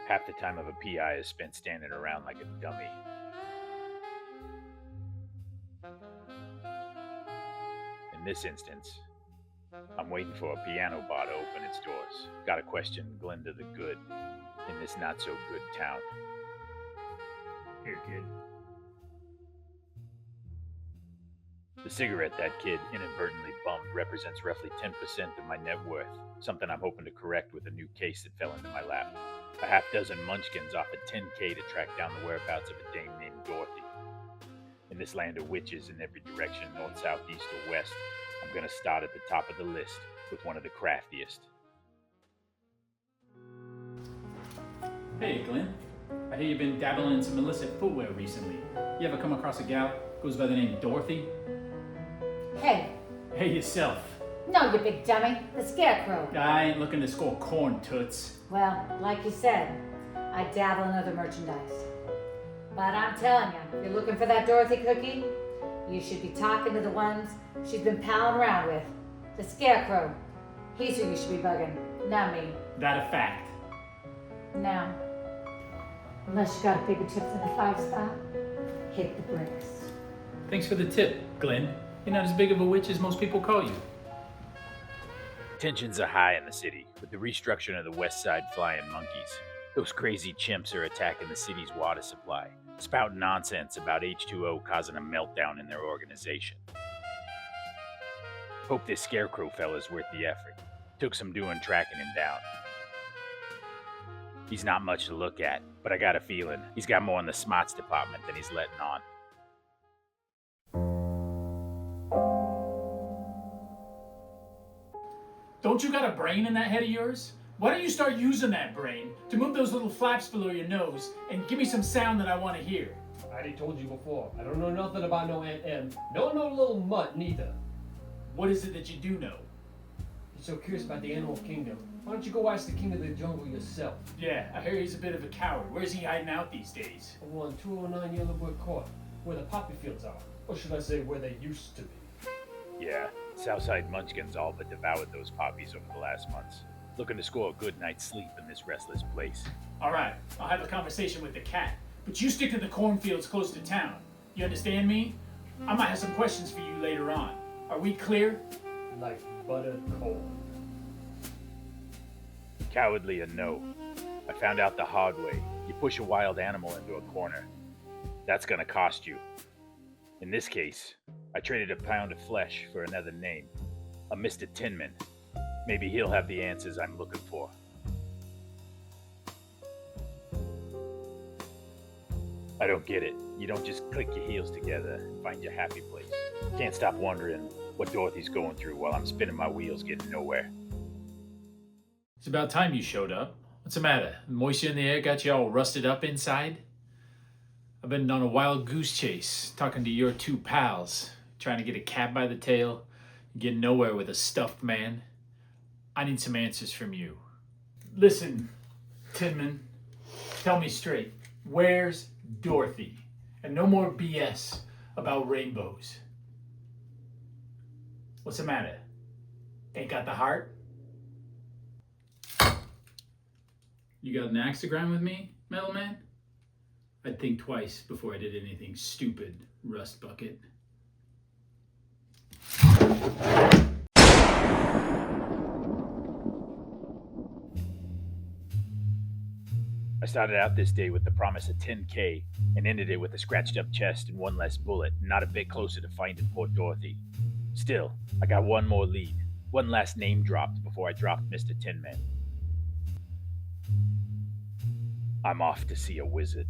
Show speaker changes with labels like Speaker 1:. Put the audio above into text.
Speaker 1: Half the time of a PI is spent standing around like a dummy. In this instance, I'm waiting for a piano bar to open its doors. Gotta question Glinda the Good in this not-so-good town.
Speaker 2: Here, kid.
Speaker 1: The cigarette that kid inadvertently bummed represents roughly 10% of my net worth, something I'm hoping to correct with a new case that fell into my lap. A half dozen munchkins offered $10K to track down the whereabouts of a dame named Dorothy. In this land of witches in every direction, north, south, east, or west, I'm gonna start at the top of the list with one of the craftiest.
Speaker 2: Hey, Glenn. I hear you've been dabbling in some illicit footwear recently. You ever come across a gal goes by the name Dorothy?
Speaker 3: Hey.
Speaker 2: Hey, yourself.
Speaker 3: No, you big dummy. The Scarecrow.
Speaker 2: I ain't looking to score corn, toots.
Speaker 3: Well, like you said, I dabble in other merchandise. But I'm telling you, if you're looking for that Dorothy cookie, you should be talking to the ones she's been palling around with. The Scarecrow. He's who you should be bugging, not me.
Speaker 2: That a fact.
Speaker 3: No. Unless you got a bigger tip than a 5-star, hit the bricks.
Speaker 2: Thanks for the tip, Glenn. You're not as big of a witch as most people call you.
Speaker 1: Tensions are high in the city, with the restructuring of the West Side Flying Monkeys. Those crazy chimps are attacking the city's water supply, spouting nonsense about H2O causing a meltdown in their organization. Hope this Scarecrow fella's worth the effort. Took some doing tracking him down. He's not much to look at, but I got a feeling he's got more in the smarts department than he's letting on.
Speaker 2: Don't you got a brain in that head of yours? Why don't you start using that brain to move those little flaps below your nose and give me some sound that I want to hear?
Speaker 4: I already told you before. I don't know nothing about no Aunt Em. No little mutt neither.
Speaker 2: What is it that you do know?
Speaker 4: You're so curious about the animal kingdom. Why don't you go ask the king of the jungle yourself?
Speaker 2: Yeah, I hear he's a bit of a coward. Where's he hiding out these days?
Speaker 4: Over on 209 Yellowwood Court, where the poppy fields are. Or should I say where they used to be?
Speaker 1: Yeah, Southside Munchkins all but devoured those poppies over the last months. Looking to score a good night's sleep in this restless place.
Speaker 2: All right, I'll have a conversation with the cat. But you stick to the cornfields close to town. You understand me? I might have some questions for you later on. Are we clear?
Speaker 4: Like buttered corn.
Speaker 1: Cowardly or no, I found out the hard way. You push a wild animal into a corner. That's gonna cost you. In this case, I traded a pound of flesh for another name. A Mr. Tinman. Maybe he'll have the answers I'm looking for. I don't get it. You don't just click your heels together and find your happy place. Can't stop wondering what Dorothy's going through while I'm spinning my wheels getting nowhere.
Speaker 2: It's about time you showed up. What's the matter? The moisture in the air got you all rusted up inside? I've been on a wild goose chase, talking to your two pals, trying to get a cat by the tail, getting nowhere with a stuffed man. I need some answers from you. Listen, Tinman, tell me straight. Where's Dorothy? And no more BS about rainbows. What's the matter? Ain't got the heart? You got an axe to grind with me, Metal Man? I'd think twice before I did anything stupid, Rust Bucket.
Speaker 1: I started out this day with the promise of $10K and ended it with a scratched up chest and one less bullet, not a bit closer to finding poor Dorothy. Still, I got one more lead, one last name dropped before I dropped Mr. Tinman. I'm off to see a wizard.